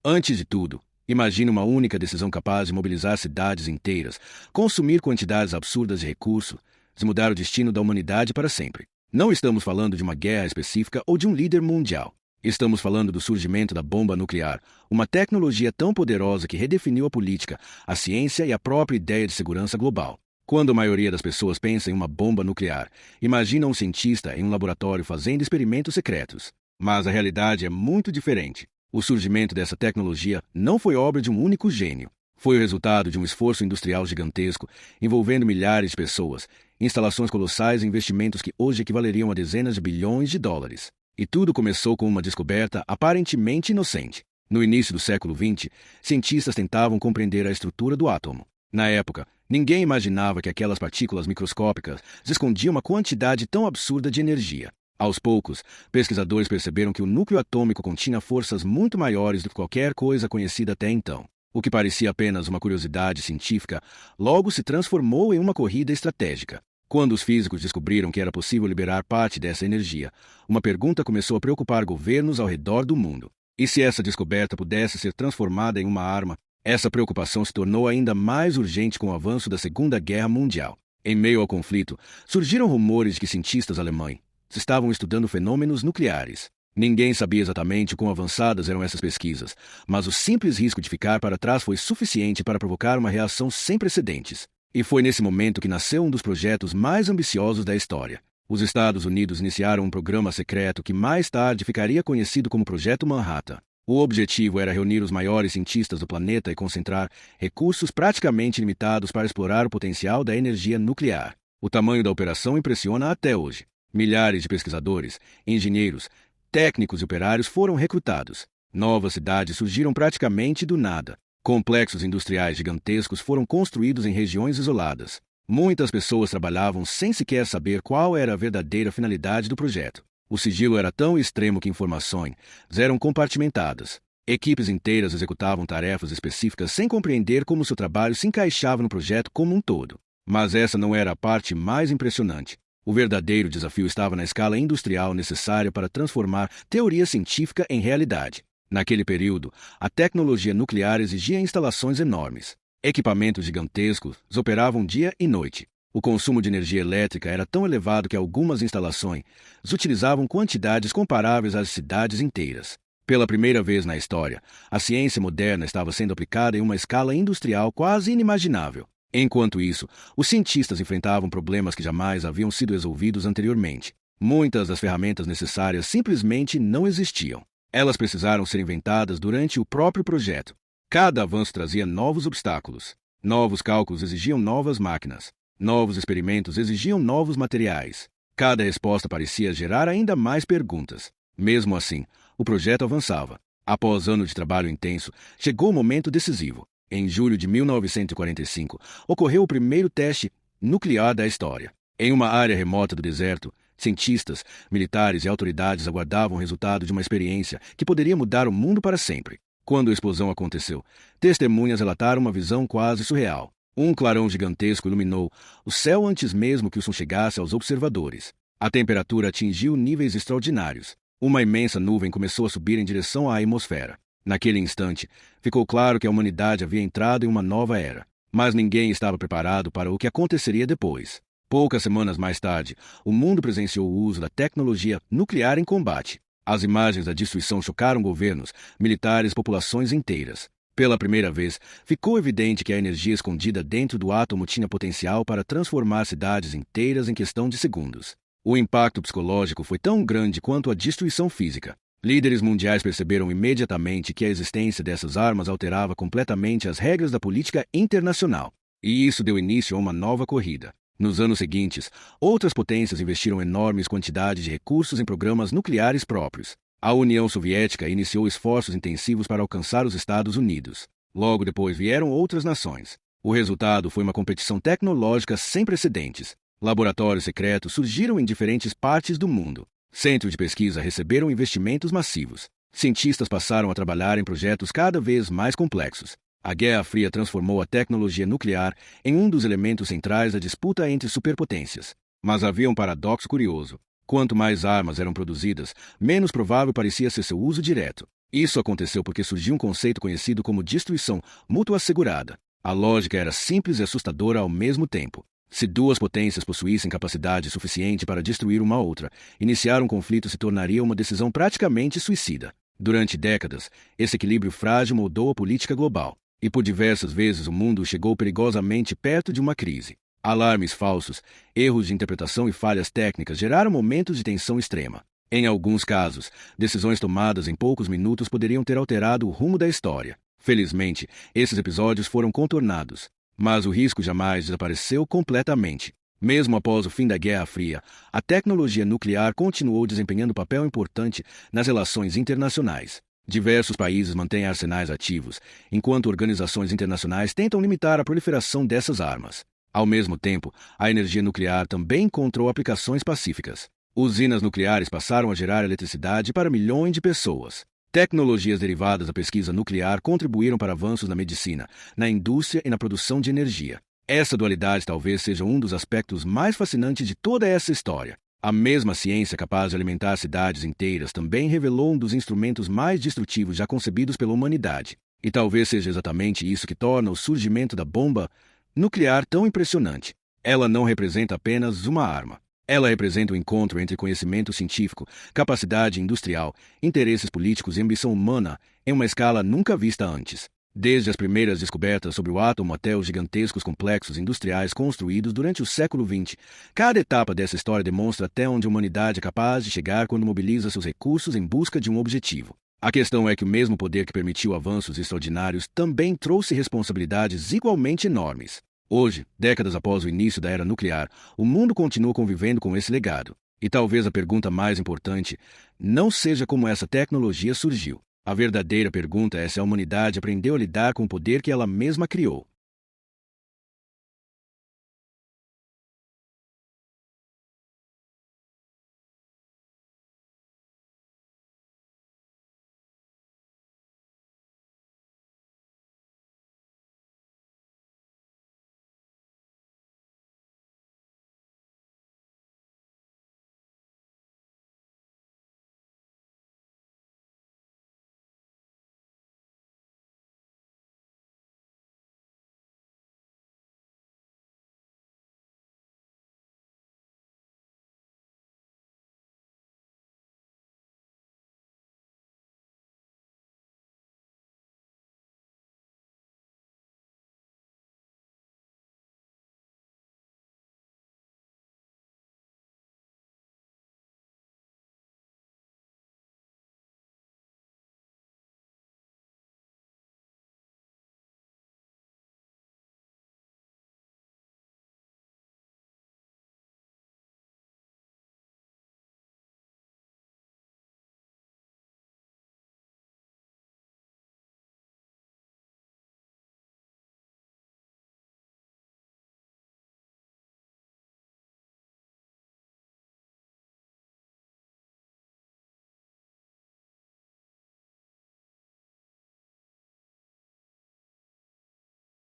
Antes de tudo, imagine uma única decisão capaz de mobilizar cidades inteiras, consumir quantidades absurdas de recursos, de mudar o destino da humanidade para sempre. Não estamos falando de uma guerra específica ou de um líder mundial. Estamos falando do surgimento da bomba nuclear, uma tecnologia tão poderosa que redefiniu a política, a ciência e a própria ideia de segurança global. Quando a maioria das pessoas pensa em uma bomba nuclear, imagina um cientista em um laboratório fazendo experimentos secretos. Mas a realidade é muito diferente. O surgimento dessa tecnologia não foi obra de um único gênio. Foi o resultado de um esforço industrial gigantesco, envolvendo milhares de pessoas, instalações colossais e investimentos que hoje equivaleriam a dezenas de bilhões de dólares. E tudo começou com uma descoberta aparentemente inocente. No início do século XX, cientistas tentavam compreender a estrutura do átomo. Na época, ninguém imaginava que aquelas partículas microscópicas escondiam uma quantidade tão absurda de energia. Aos poucos, pesquisadores perceberam que o núcleo atômico continha forças muito maiores do que qualquer coisa conhecida até então. O que parecia apenas uma curiosidade científica, logo se transformou em uma corrida estratégica. Quando os físicos descobriram que era possível liberar parte dessa energia, uma pergunta começou a preocupar governos ao redor do mundo. E se essa descoberta pudesse ser transformada em uma arma? Essa preocupação se tornou ainda mais urgente com o avanço da Segunda Guerra Mundial. Em meio ao conflito, surgiram rumores de que cientistas alemães estavam estudando fenômenos nucleares. Ninguém sabia exatamente quão avançadas eram essas pesquisas, mas o simples risco de ficar para trás foi suficiente para provocar uma reação sem precedentes. E foi nesse momento que nasceu um dos projetos mais ambiciosos da história. Os Estados Unidos iniciaram um programa secreto que mais tarde ficaria conhecido como Projeto Manhattan. O objetivo era reunir os maiores cientistas do planeta e concentrar recursos praticamente limitados para explorar o potencial da energia nuclear. O tamanho da operação impressiona até hoje. Milhares de pesquisadores, engenheiros, técnicos e operários foram recrutados. Novas cidades surgiram praticamente do nada. Complexos industriais gigantescos foram construídos em regiões isoladas. Muitas pessoas trabalhavam sem sequer saber qual era a verdadeira finalidade do projeto. O sigilo era tão extremo que informações eram compartimentadas. Equipes inteiras executavam tarefas específicas sem compreender como seu trabalho se encaixava no projeto como um todo. Mas essa não era a parte mais impressionante. O verdadeiro desafio estava na escala industrial necessária para transformar teoria científica em realidade. Naquele período, a tecnologia nuclear exigia instalações enormes. Equipamentos gigantescos operavam dia e noite. O consumo de energia elétrica era tão elevado que algumas instalações utilizavam quantidades comparáveis às cidades inteiras. Pela primeira vez na história, a ciência moderna estava sendo aplicada em uma escala industrial quase inimaginável. Enquanto isso, os cientistas enfrentavam problemas que jamais haviam sido resolvidos anteriormente. Muitas das ferramentas necessárias simplesmente não existiam. Elas precisaram ser inventadas durante o próprio projeto. Cada avanço trazia novos obstáculos. Novos cálculos exigiam novas máquinas. Novos experimentos exigiam novos materiais. Cada resposta parecia gerar ainda mais perguntas. Mesmo assim, o projeto avançava. Após anos de trabalho intenso, chegou o momento decisivo. Em julho de 1945, ocorreu o primeiro teste nuclear da história. Em uma área remota do deserto, cientistas, militares e autoridades aguardavam o resultado de uma experiência que poderia mudar o mundo para sempre. Quando a explosão aconteceu, testemunhas relataram uma visão quase surreal. Um clarão gigantesco iluminou o céu antes mesmo que o som chegasse aos observadores. A temperatura atingiu níveis extraordinários. Uma imensa nuvem começou a subir em direção à atmosfera. Naquele instante, ficou claro que a humanidade havia entrado em uma nova era. Mas ninguém estava preparado para o que aconteceria depois. Poucas semanas mais tarde, o mundo presenciou o uso da tecnologia nuclear em combate. As imagens da destruição chocaram governos, militares e populações inteiras. Pela primeira vez, ficou evidente que a energia escondida dentro do átomo tinha potencial para transformar cidades inteiras em questão de segundos. O impacto psicológico foi tão grande quanto a destruição física. Líderes mundiais perceberam imediatamente que a existência dessas armas alterava completamente as regras da política internacional. E isso deu início a uma nova corrida. Nos anos seguintes, outras potências investiram enormes quantidades de recursos em programas nucleares próprios. A União Soviética iniciou esforços intensivos para alcançar os Estados Unidos. Logo depois vieram outras nações. O resultado foi uma competição tecnológica sem precedentes. Laboratórios secretos surgiram em diferentes partes do mundo. Centros de pesquisa receberam investimentos massivos. Cientistas passaram a trabalhar em projetos cada vez mais complexos. A Guerra Fria transformou a tecnologia nuclear em um dos elementos centrais da disputa entre superpotências. Mas havia um paradoxo curioso. Quanto mais armas eram produzidas, menos provável parecia ser seu uso direto. Isso aconteceu porque surgiu um conceito conhecido como destruição mútua assegurada. A lógica era simples e assustadora ao mesmo tempo. Se duas potências possuíssem capacidade suficiente para destruir uma outra, iniciar um conflito se tornaria uma decisão praticamente suicida. Durante décadas, esse equilíbrio frágil moldou a política global, e por diversas vezes o mundo chegou perigosamente perto de uma crise. Alarmes falsos, erros de interpretação e falhas técnicas geraram momentos de tensão extrema. Em alguns casos, decisões tomadas em poucos minutos poderiam ter alterado o rumo da história. Felizmente, esses episódios foram contornados. Mas o risco jamais desapareceu completamente. Mesmo após o fim da Guerra Fria, a tecnologia nuclear continuou desempenhando papel importante nas relações internacionais. Diversos países mantêm arsenais ativos, enquanto organizações internacionais tentam limitar a proliferação dessas armas. Ao mesmo tempo, a energia nuclear também encontrou aplicações pacíficas. Usinas nucleares passaram a gerar eletricidade para milhões de pessoas. Tecnologias derivadas da pesquisa nuclear contribuíram para avanços na medicina, na indústria e na produção de energia. Essa dualidade talvez seja um dos aspectos mais fascinantes de toda essa história. A mesma ciência capaz de alimentar cidades inteiras também revelou um dos instrumentos mais destrutivos já concebidos pela humanidade. E talvez seja exatamente isso que torna o surgimento da bomba nuclear tão impressionante. Ela não representa apenas uma arma. Ela representa o encontro entre conhecimento científico, capacidade industrial, interesses políticos e ambição humana em uma escala nunca vista antes. Desde as primeiras descobertas sobre o átomo até os gigantescos complexos industriais construídos durante o século XX, cada etapa dessa história demonstra até onde a humanidade é capaz de chegar quando mobiliza seus recursos em busca de um objetivo. A questão é que o mesmo poder que permitiu avanços extraordinários também trouxe responsabilidades igualmente enormes. Hoje, décadas após o início da era nuclear, o mundo continua convivendo com esse legado. E talvez a pergunta mais importante não seja como essa tecnologia surgiu. A verdadeira pergunta é se a humanidade aprendeu a lidar com o poder que ela mesma criou.